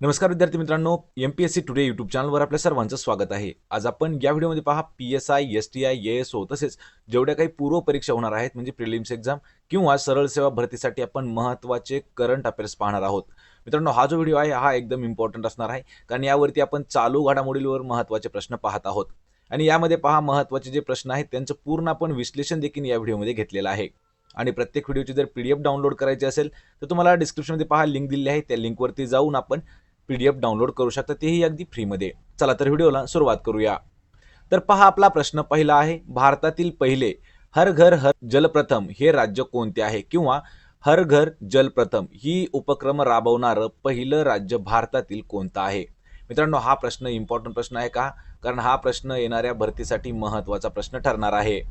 नमस्कार विद्यार्थी मित्रांनो, एमपीएससी टुडे यूट्यूब चॅनलवर आपल्या सर्वांचं स्वागत आहे. आज आपण या व्हिडिओमध्ये पहा पीएसआय, एसटीआय, एएसओ तसेच जेवढ्या काही पूर्व परीक्षा होणार आहेत म्हणजे प्रिलिम्स एक्झाम किंवा सरळ सेवा भरतीसाठी आपण महत्त्वाचे करंट अफेअर्स पाहणार आहोत. मित्रांनो, हा जो व्हिडिओ आहे हा एकदम इम्पॉर्टंट असणार आहे, कारण यावरती आपण चालू घडामोडींवर महत्त्वाचे प्रश्न पाहत आहोत. आणि यामध्ये पहा महत्त्वाचे जे प्रश्न आहेत त्यांचं पूर्ण आपण विश्लेषण देखील या व्हिडिओमध्ये घेतलेलं आहे. आणि प्रत्येक व्हिडिओची जर पीडीएफ डाउनलोड करायची असेल तर तुम्हाला डिस्क्रिप्शनमध्ये पहा लिंक दिलेली आहे. त्या लिंकवरती जाऊन आपण पीडीएफ डाउनलोड करू शकता, तेही अगदी फ्रीमध्ये. चला तर व्हिडिओला सुरुवात करूया. तर पहा आपला प्रश्न पहिला आहे, भारतातील पहिले हर घर हर जल प्रथम हे राज्य कोणते आहे किंवा हर घर जल प्रथम ही उपक्रम राबवणारं पहिलं राज्य भारतातील कोणतं आहे. मित्रांनो, हा प्रश्न इम्पॉर्टंट प्रश्न आहे का, कारण हा प्रश्न येणाऱ्या भरतीसाठी महत्त्वाचा प्रश्न ठरणार आहे.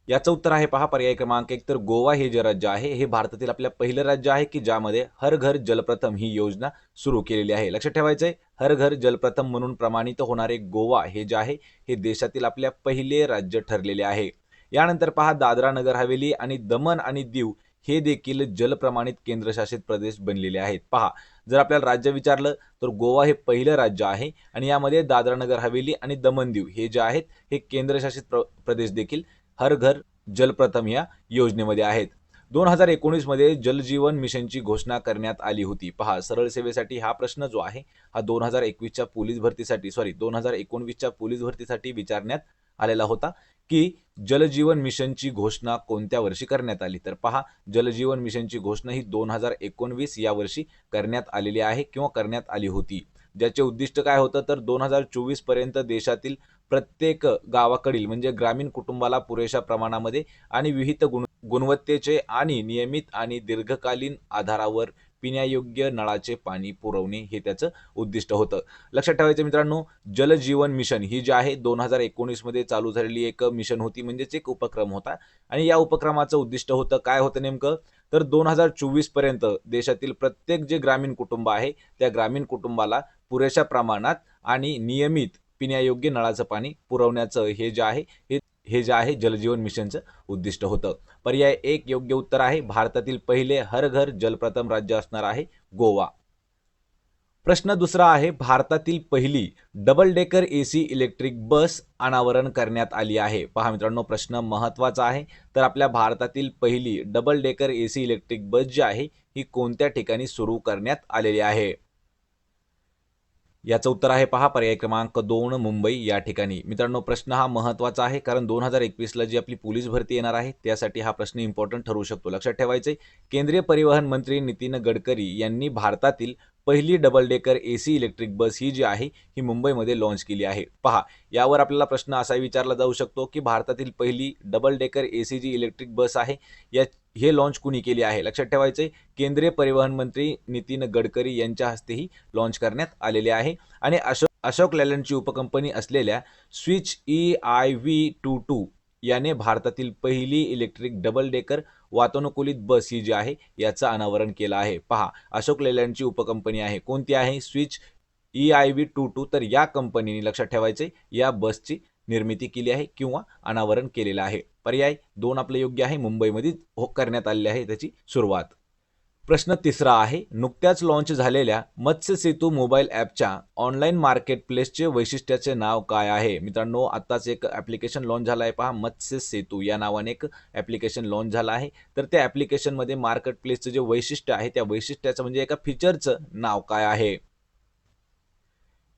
याचं उत्तर आहे पहा पर्याय क्रमांक 1. तर गोवा हे जे राज्य आहे हे भारतातील आपल्या पहिलं राज्य आहे की ज्यामध्ये हर घर जलप्रथम ही योजना सुरू केलेली आहे. लक्षात ठेवायचंय, हर घर जलप्रथम म्हणून प्रमाणित होणारे गोवा हे जे आहे हे देशातील आपल्या पहिले राज्य ठरलेले आहे. यानंतर पहा दादरा नगर हवेली आणि दमन आणि दीव हे देखील जलप्रमाणित केंद्रशासित प्रदेश बनलेले आहेत. पहा, जर आपल्याला राज्य विचारलं तर गोवा हे पहिलं राज्य आहे आणि यामध्ये दादरा नगर हवेली आणि दमन दीव हे जे आहेत हे केंद्रशासित प्रदेश देखील हर घर जल प्रथम या योजनेमध्ये आहेत. 2019 मध्ये जलजीवन मिशनची घोषणा करण्यात आली होती. पहा, सरळ सेवेसाठी हा प्रश्न जो आहे हा 2021च्या पोलीस भरतीसाठी 2019च्या पोलीस भरतीसाठी विचारण्यात आलेला होता की जलजीवन मिशनची घोषणा कोणत्या वर्षी करण्यात आली. तर पहा, जलजीवन मिशनची घोषणा ही 2019 या वर्षी करण्यात आलेली आहे किंवा करण्यात आली होती. ज्याचे उद्दिष्ट काय होतं तर 2024 पर्यंत देशातील प्रत्येक गावाकडील म्हणजे ग्रामीण कुटुंबाला पुरेशा प्रमाणामध्ये आणि विहित गुणवत्तेचे आणि नियमित आणि दीर्घकालीन आधारावर पिण्यायोग्य नळाचे पाणी पुरवणे हे त्याचं उद्दिष्ट होतं. लक्षात ठेवायचं मित्रांनो, जलजीवन मिशन ही जी आहे 2019 मध्ये चालू झालेली एक मिशन होती, म्हणजेच एक उपक्रम होता. आणि या उपक्रमाचं उद्दिष्ट होतं काय होतं नेमकं तर 2024 पर्यंत देशातील प्रत्येक जे ग्रामीण कुटुंब आहे त्या ग्रामीण कुटुंबाला पुरेशा प्रमाणात आणि नियमित पिण्यायोग्य नळाचं पाणी पुरवण्याचं हे जे आहे जलजीवन मिशनचं उद्दिष्ट होतं. पर्याय 1 योग्य उत्तर आहे. भारतातील पहिले हर घर जलप्रथम राज्य असणार आहे गोवा. प्रश्न दुसरा आहे, भारतातील पहिली डबल डेकर एसी इलेक्ट्रिक बस अनावरण करण्यात आली आहे. पहा मित्रांनो, प्रश्न महत्त्वाचा आहे. तर आपल्या भारतातील पहिली double decker AC electric bus जी आहे ही कोणत्या ठिकाणी सुरू करण्यात आलेली आहे. याचं उत्तर आहे पहा पर्याय क्रमांक 2 मुंबई या ठिकाणी. मित्रांनो, प्रश्न हा महत्त्वाचा आहे कारण 2021ला जी आपली पोलीस भरती येणार आहे त्यासाठी हा प्रश्न इम्पॉर्टंट ठरू शकतो. लक्षात ठेवायचे, केंद्रीय परिवहन मंत्री नितीन गडकरी यांनी भारतातील पहिली double decker AC electric bus ही जी आहे ही मुंबईमध्ये लॉन्च केली आहे. पहा, यावर आपल्याला प्रश्न असा विचारला जाऊ शकतो की भारतातील पहिली डबल डेकर एसी जी इलेक्ट्रिक बस आहे या हे लॉन्च कुणी केली आहे. लक्षात ठेवायचे, केंद्रीय परिवहन मंत्री नितीन गडकरी यांच्या हस्तेही लॉन्च करण्यात आलेले आहे. आणि अशोक लेलँडची उपकंपनी असलेल्या स्विच EIV22 याने भारतातील पहिली इलेक्ट्रिक डबल डेकर वातानुकूलित बस ही जी आहे याचं अनावरण केलं आहे. पहा, अशोक लेलँडची उपकंपनी आहे, कोणती आहे स्विच EIV22. तर या कंपनीने लक्षात ठेवायचे या बसची निर्मिती केली आहे किंवा अनावरण केलेलं आहे. पर्याय 2 आपलं योग्य आहे, मुंबईमध्ये करण्यात आलेली आहे त्याची सुरुवात. प्रश्न तिसरा आहे, नुकत्याच लॉन्च झालेल्या मत्स्य सेतू मोबाईल ॲपच्या ऑनलाईन मार्केट प्लेसचे वैशिष्ट्याचे नाव काय आहे. मित्रांनो, आत्ताच एक ॲप्लिकेशन लॉन्च झालं आहे पहा, मत्स्य सेतू या नावाने एक ॲप्लिकेशन लॉन्च झालं आहे. तर त्या ॲप्लिकेशनमध्ये मार्केट प्लेसचं जे वैशिष्ट्य आहे त्या वैशिष्ट्याचं म्हणजे एका फीचरचं नाव काय आहे.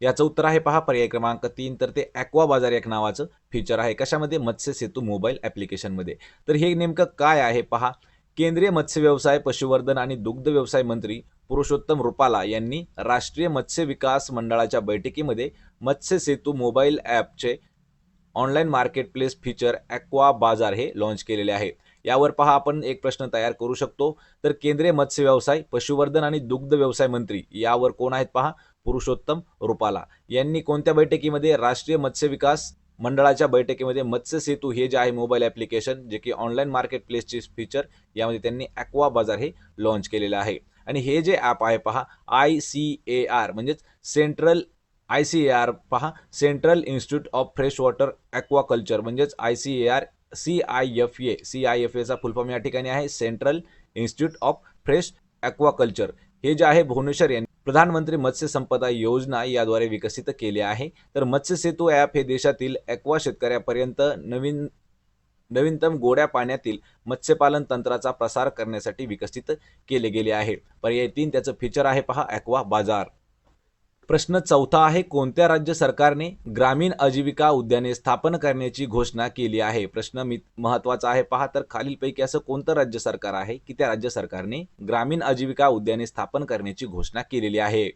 याचं उत्तर आहे पहा पर्याय क्रमांक 3. तर ते ॲक्वा बाजार एक नावाचं फीचर आहे. कशामध्ये? मत्स्य सेतू मोबाईल ॲप्लिकेशनमध्ये. तर हे नेमकं काय आहे पहा, केंद्रीय मत्स्य व्यवसाय, पशुवर्धन आणि दुग्ध व्यवसाय मंत्री पुरुषोत्तम रुपाला यांनी राष्ट्रीय मत्स्य विकास मंडळाच्या बैठकीमध्ये मत्स्य सेतू मोबाईल ॲपचे online market place feature aqua बाजार हे लॉन्च केलेले आहे. यावर पहा आपण एक प्रश्न तयार करू शकतो. तर केंद्रीय मत्स्य व्यवसाय, पशुवर्धन आणि दुग्ध व्यवसाय मंत्री यावर कोण आहेत पहा, पुरुषोत्तम रुपाला यांनी कोणत्या बैठकीमध्ये? राष्ट्रीय मत्स्य विकास मंडळाच्या बैठकीमध्ये मत्स्य सेतू हे जे आहे मोबाईल ॲप्लिकेशन जे की ऑनलाईन मार्केट प्लेसचे फीचर यामध्ये त्यांनी ॲक्वा बाजार हे लॉन्च केलेलं आहे. आणि हे जे ॲप आहे पहा ICAR म्हणजेच ICAR पहा, central institute of fresh water aquaculture म्हणजेच ICAR CIFA चा फुल फॉर्म या ठिकाणी आहे central institute of fresh aquaculture हे जे आहे भुवनेश्वर यांनी प्रधानमंत्री मत्स्य संपदा योजना याद्वारे विकसित केले आहे. तर मत्स्य सेतू ॲप हे देशातील ॲक्वा शेतकऱ्यापर्यंत नवीनतम गोड्या पाण्यातील मत्स्यपालन तंत्राचा प्रसार करण्यासाठी विकसित केले गेले आहे. पर्याय 3 त्याचं फीचर आहे पहा ॲक्वा बाजार. प्रश्न 4 आहे, कोणत्या राज्य सरकारने ग्रामीण आजीविका उद्याने स्थापन करण्याची घोषणा केली आहे? प्रश्न महत्त्वाचा आहे पहा. तर खालीलपैकी असं कोणतं राज्य सरकार आहे की त्या राज्य सरकारने ग्रामीण आजीविका उद्याने स्थापन करण्याची घोषणा केलेली आहे?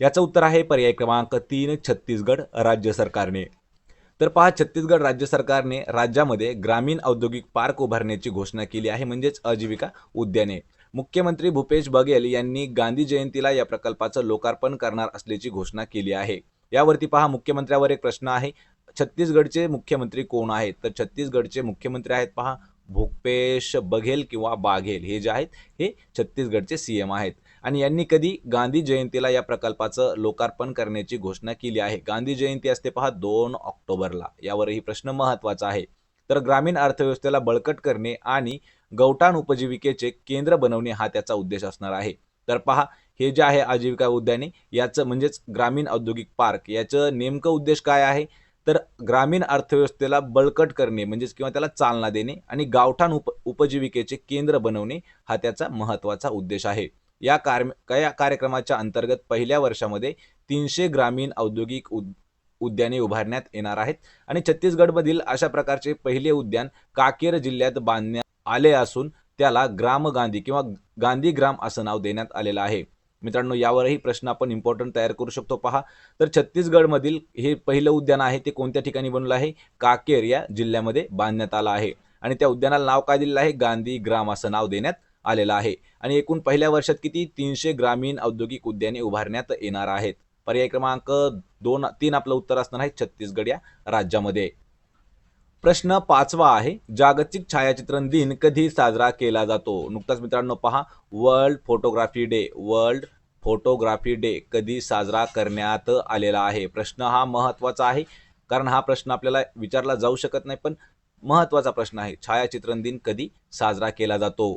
याचं उत्तर आहे पर्याय क्रमांक 3 छत्तीसगड राज्य सरकारने. तर पहा, छत्तीसगड राज्य सरकारने राज्यामध्ये ग्रामीण औद्योगिक पार्क उभारण्याची घोषणा केली आहे, म्हणजेच आजीविका उद्याने. मुख्यमंत्री भूपेश बघेल यांनी गांधी जयंतीला या प्रकल्पाचं लोकार्पण करणार असल्याची घोषणा केली आहे. यावरती पहा, मुख्यमंत्र्यावर एक प्रश्न आहे. छत्तीसगडचे मुख्यमंत्री कोण आहेत? तर छत्तीसगडचे मुख्यमंत्री आहेत पहा भूपेश बघेल किंवा बाघेल, हे जे आहेत हे छत्तीसगडचे सीएम आहेत. आणि यांनी कधी गांधी जयंतीला या प्रकल्पाचं लोकार्पण करण्याची घोषणा केली आहे? गांधी जयंती असते पहा 2 ऑक्टोबरला. यावरही प्रश्न महत्त्वाचा आहे. तर ग्रामीण अर्थव्यवस्थेला बळकट करणे आणि गवठाण उपजीविकेचे केंद्र बनवणे हा त्याचा उद्देश असणार आहे. तर पहा, हे जे आहे आजीविका उद्याने याचं म्हणजेच ग्रामीण औद्योगिक पार्क याचं नेमकं उद्देश काय आहे? तर ग्रामीण अर्थव्यवस्थेला बळकट करणे म्हणजेच किंवा त्याला चालना देणे आणि गावठाण उपजीविकेचे केंद्र बनवणे हा त्याचा महत्त्वाचा उद्देश आहे. या कार्यक्रमाच्या अंतर्गत पहिल्या वर्षामध्ये 300 ग्रामीण औद्योगिक उद्याने उभारण्यात येणार आहेत. आणि छत्तीसगडमधील अशा प्रकारचे पहिले उद्यान काकेर जिल्ह्यात बांधण्यात आले असून त्याला ग्राम गांधी किंवा गांधी ग्राम असं नाव देण्यात आलेलं आहे. मित्रांनो, यावरही प्रश्न आपण इम्पॉर्टंट तयार करू शकतो पहा. तर छत्तीसगडमधील हे पहिलं उद्यान आहे ते कोणत्या ठिकाणी बनलं आहे? काकेर या जिल्ह्यामध्ये बांधण्यात आलं आहे. आणि त्या उद्यानाला नाव काय दिलेलं आहे? गांधी ग्राम असं नाव देण्यात आलेलं आहे. आणि एकूण पहिल्या वर्षात किती 300 ग्रामीण औद्योगिक उद्याने उभारण्यात येणार आहेत. पर्याय क्रमांक 3 आपलं उत्तर असणार आहे छत्तीसगड या राज्यामध्ये. प्रश्न 5 आहे, जागतिक छायाचित्रण दिन कधी साजरा केला जातो? नुकताच मित्रांनो पहा, वर्ल्ड फोटोग्राफी डे कधी साजरा करण्यात आलेला आहे? प्रश्न हा महत्त्वाचा आहे, कारण हा प्रश्न आपल्याला विचारला जाऊ शकत नाही, पण महत्त्वाचा प्रश्न आहे. छायाचित्रण दिन कधी साजरा केला जातो?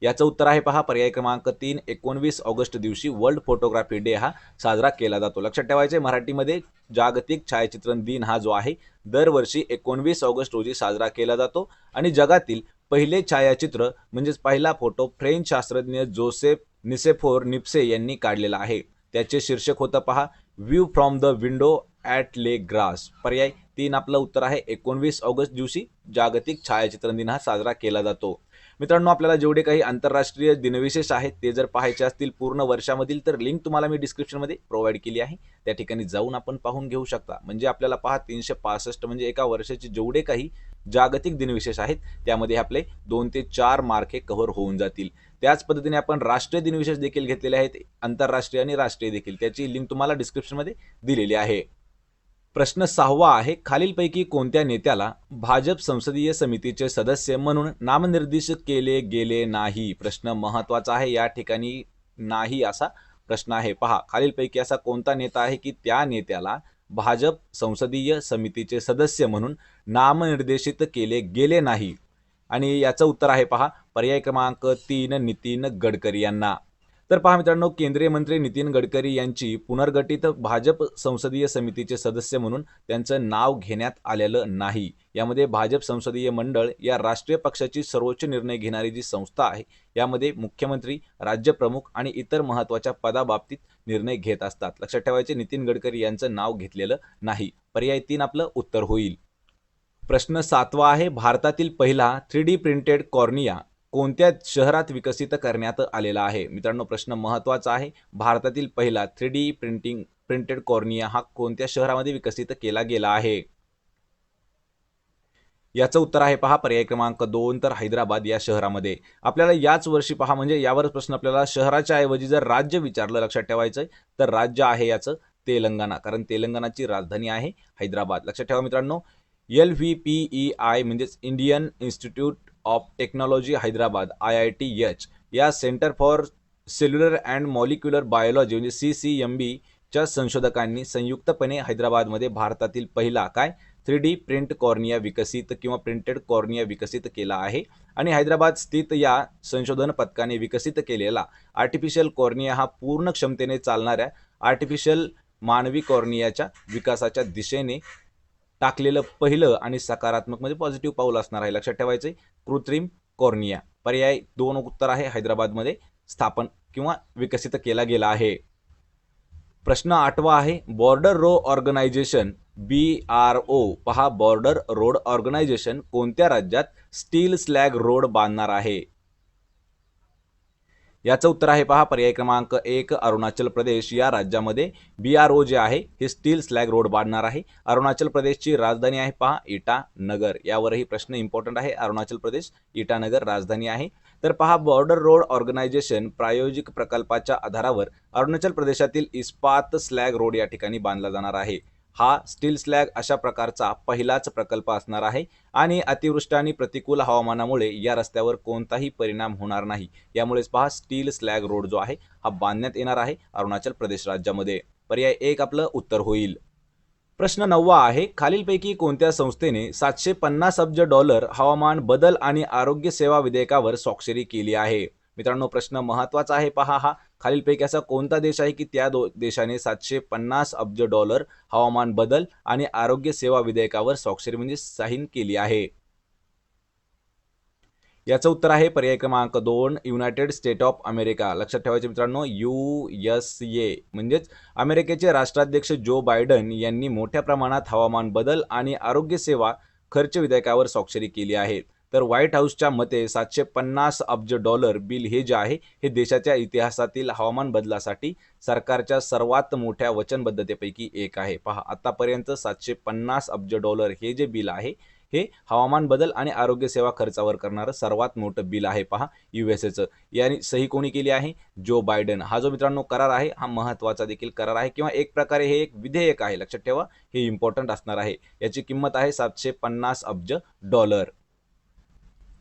याचं उत्तर आहे पहा पर्याय क्रमांक 3 19 ऑगस्ट दिवशी वर्ल्ड फोटोग्राफी डे हा साजरा केला जातो. लक्षात ठेवायचे, मराठीमध्ये जागतिक छायाचित्रण दिन हा जो आहे दरवर्षी 19 ऑगस्ट रोजी साजरा केला जातो. आणि जगातील पहिले छायाचित्र म्हणजेच पहिला फोटो फ्रेंच शास्त्रज्ञ जोसेफ निसेफोर निप्से यांनी काढलेला आहे. त्याचे शीर्षक होतं पहा view from the window at lake grass. पर्याय 3 आपलं उत्तर आहे. 19 ऑगस्ट दिवशी जागतिक छायाचित्रण दिन हा साजरा केला जातो. मित्रांनो, आपल्याला जेवढे काही आंतरराष्ट्रीय दिनविशेष आहेत ते जर पाहायचे असतील पूर्ण वर्षामधील, तर लिंक तुम्हाला मी डिस्क्रिप्शनमध्ये प्रोव्हाइड केली आहे. त्या ठिकाणी जाऊन आपण पाहून घेऊ शकता. म्हणजे आपल्याला पहा 365 म्हणजे एका वर्षाचे जेवढे काही जागतिक दिनविशेष आहेत त्यामध्ये आपले 2 ते 4 मार्क हे कव्हर होऊन जातील. त्याच पद्धतीने आपण राष्ट्रीय दिनविशेष देखील घेतलेले आहेत, आंतरराष्ट्रीय आणि राष्ट्रीय देखील. त्याची लिंक तुम्हाला डिस्क्रिप्शनमध्ये दिलेली आहे. प्रश्न 6 आहे, खालीलपैकी कोणत्या नेत्याला भाजप संसदीय समितीचे सदस्य म्हणून नामनिर्देशित केले गेले नाही? प्रश्न महत्त्वाचा आहे. या ठिकाणी नाही असा प्रश्न आहे. पहा, खालीलपैकी असा कोणता नेता आहे की त्या नेत्याला भाजप संसदीय समितीचे सदस्य म्हणून नामनिर्देशित केले गेले नाही? आणि याचं उत्तर आहे पहा पर्याय क्रमांक 3 नितीन गडकरी यांना. तर पहा मित्रांनो, केंद्रीय मंत्री नितीन गडकरी यांची पुनर्गठित भाजप संसदीय समितीचे सदस्य म्हणून त्यांचं नाव घेण्यात आलेलं नाही. यामध्ये भाजप संसदीय मंडळ या राष्ट्रीय पक्षाची सर्वोच्च निर्णय घेणारी जी संस्था आहे, यामध्ये मुख्यमंत्री, राज्यप्रमुख आणि इतर महत्त्वाच्या पदाबाबतीत निर्णय घेत असतात. लक्षात ठेवायचे, नितीन गडकरी यांचं नाव घेतलेलं नाही. पर्याय 3 आपलं उत्तर होईल. प्रश्न 7 आहे, भारतातील पहिला 3D प्रिंटेड कॉर्निया कोणत्या शहरात विकसित करण्यात आलेला आहे? मित्रांनो, प्रश्न महत्त्वाचा आहे. भारतातील पहिला 3D प्रिंटेड कॉर्निया हा कोणत्या शहरामध्ये विकसित केला गेला आहे? याचं उत्तर आहे पहा पर्याय क्रमांक 2 तर हैदराबाद या शहरामध्ये. आपल्याला याच वर्षी पहा, म्हणजे यावरच प्रश्न आपल्याला शहराच्या ऐवजी जर राज्य विचारलं, लक्षात ठेवायचं तर राज्य आहे याचं तेलंगणा, कारण तेलंगणाची राजधानी आहे हैदराबाद. लक्षात ठेवा मित्रांनो, LVPEI म्हणजेच Indian institute of technology Hyderabad IITH या centre for cellular and molecular biology म्हणजे CCMB च्या संशोधकांनी संयुक्तपणे हैदराबादमध्ये भारतातील पहिला 3D प्रिंट कॉर्निया विकसित किंवा प्रिंटेड कॉर्निया विकसित केला आहे आणि हैदराबाद स्थित या संशोधन पथकाने विकसित केलेला आर्टिफिशियल कॉर्निया हा पूर्ण क्षमतेने चालणाऱ्या आर्टिफिशियल मानवी कॉर्नियाच्या विकासाच्या दिशेने टाकलेलं पहिलं आणि सकारात्मक म्हणजे पॉझिटिव्ह पाऊल असणार आहे. लक्षात ठेवायचं कृत्रिम कॉर्निया. पर्याय 2 उत्तर आहे, हैदराबादमध्ये स्थापन किंवा विकसित केला गेला आहे. प्रश्न 8वा आहे, बॉर्डर रोड ऑर्गनायझेशन BRO पहा, बॉर्डर रोड ऑर्गनायझेशन कोणत्या राज्यात स्टील स्लॅग रोड बांधणार आहे? याचं उत्तर आहे पहा पर्याय क्रमांक 1 अरुणाचल प्रदेश या राज्यामध्ये BRO जे आहे हे स्टील स्लॅग रोड बांधणार आहे. अरुणाचल प्रदेशची राजधानी आहे पहा इटानगर. यावरही प्रश्न इम्पॉर्टंट आहे. अरुणाचल प्रदेश इटानगर राजधानी आहे. तर पहा, बॉर्डर रोड ऑर्गनायझेशन प्रायोजिक प्रकल्पाच्या आधारावर अरुणाचल प्रदेशातील इस्पात स्लॅग रोड या ठिकाणी बांधला जाणार आहे. हा स्टील स्लॅग अशा प्रकारचा पहिलाच प्रकल्प असणार आहे आणि अतिवृष्टी आणि प्रतिकूल हवामानामुळे या रस्त्यावर कोणताही परिणाम होणार नाही. यामुळेच पहा, स्टील स्लॅग रोड जो आहे हा बांधण्यात येणार आहे अरुणाचल प्रदेश राज्यामध्ये. पर्याय 1 आपलं उत्तर होईल. प्रश्न 9वा आहे, खालीलपैकी कोणत्या संस्थेने $750 अब्ज हवामान बदल आणि आरोग्य सेवा विधेयकावर स्वाक्षरी केली आहे? मित्रांनो, प्रश्न महत्त्वाचा आहे पहा हा. खालीलपैकी असा कोणता देश आहे की त्या देशाने $750 अब्ज हवामान बदल आणि आरोग्य सेवा विधेयकावर स्वाक्षरी म्हणजे साईन केली आहे? याचं उत्तर आहे पर्याय क्रमांक 2 युनायटेड स्टेट ऑफ अमेरिका. लक्षात ठेवायचे मित्रांनो, USA म्हणजेच अमेरिकेचे राष्ट्राध्यक्ष जो बायडन यांनी मोठ्या प्रमाणात हवामान बदल आणि आरोग्य सेवा खर्च विधेयकावर स्वाक्षरी केली आहे. तर व्हाईट हाऊसच्या मते $750 अब्ज बिल हे जे आहे हे देशाच्या इतिहासातील हवामान बदलासाठी सरकारच्या सर्वात मोठ्या वचनबद्धतेपैकी एक आहे. पहा, आतापर्यंत $750 अब्ज हे जे बिल आहे हे हवामान बदल आणि आरोग्य सेवा खर्चावर करणारं सर्वात मोठं बिल आहे पहा USAचं. याने सही कोणी केली आहे? Joe Biden. हा जो मित्रांनो करार आहे हा महत्त्वाचा देखील करार आहे किंवा एक प्रकारे हे एक विधेयक आहे. लक्षात ठेवा, हे इम्पॉर्टंट असणार आहे. याची किंमत आहे $750 अब्ज.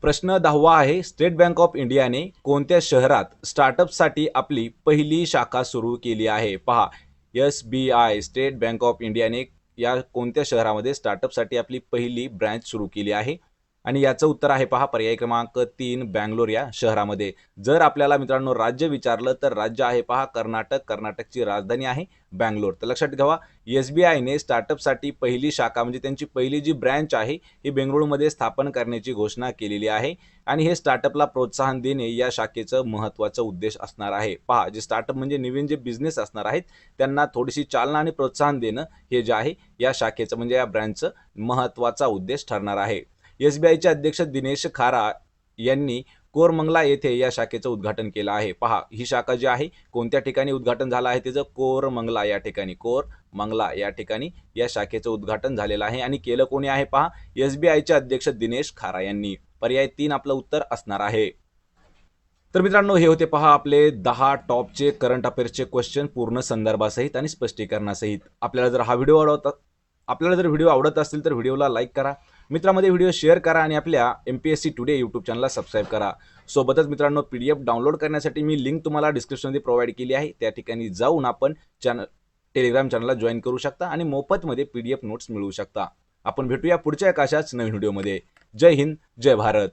प्रश्न 10वा आहे, स्टेट बँक ऑफ इंडियाने कोणत्या शहरात स्टार्टअपसाठी आपली पहिली शाखा सुरू केली आहे? पहा, SBI स्टेट बँक ऑफ इंडियाने या कोणत्या शहरामध्ये स्टार्टअपसाठी आपली पहिली ब्रँच सुरू केली आहे? आणि याचं उत्तर आहे पहा पर्याय क्रमांक 3 बँगलोर या शहरामध्ये. जर आपल्याला मित्रांनो राज्य विचारलं तर राज्य आहे पहा कर्नाटक. कर्नाटकची राजधानी आहे बँगलोर. तर लक्षात ठेवा, SBIने स्टार्टअपसाठी पहिली शाखा म्हणजे त्यांची पहिली जी ब्रँच आहे ही बेंगळुरूमध्ये स्थापन करण्याची घोषणा केलेली आहे आणि हे स्टार्टअपला प्रोत्साहन देणे या शाखेचं महत्त्वाचं उद्देश असणार आहे. पहा, जे स्टार्टअप म्हणजे नवीन जे बिझनेस असणार आहेत त्यांना थोडीशी चालना आणि प्रोत्साहन देणं हे जे आहे या शाखेचं म्हणजे या ब्रँचचं महत्त्वाचा उद्देश ठरणार आहे. SBIचे अध्यक्ष दिनेश खारा यांनी कोरमंगला येथे या शाखेचं उद्घाटन केलं आहे. पहा, ही शाखा जी आहे कोणत्या ठिकाणी उद्घाटन झालं आहे त्याचं? कोरमंगला या ठिकाणी. कोरमंगला या ठिकाणी या शाखेचं उद्घाटन झालेलं आहे आणि केलं कोणी आहे? पहा, SBIचे अध्यक्ष दिनेश खारा यांनी. पर्याय 3 आपलं उत्तर असणार आहे. तर मित्रांनो, हे होते पहा आपले 10 टॉपचे करंट अफेअर्सचे क्वेश्चन पूर्ण संदर्भासहित आणि स्पष्टीकरणासहित. आपल्याला जर व्हिडिओ आवडत असतील तर व्हिडिओला लाईक करा, मित्रांमध्ये व्हिडिओ शेअर करा आणि आपल्या MPSC टुडे यूट्यूब चॅनलला सबस्क्राईब करा. सोबतच मित्रांनो, PDF डाउनलोड करण्यासाठी मी लिंक तुम्हाला डिस्क्रिप्शनमध्ये प्रोव्हाइड केली आहे. त्या ठिकाणी जाऊन आपण टेलिग्राम चॅनलला जॉईन करू शकता आणि मोफतमध्ये PDF नोट्स मिळवू शकता. आपण भेटूया पुढच्या एका अशाच नवीन व्हिडिओमध्ये. जय हिंद, जय भारत.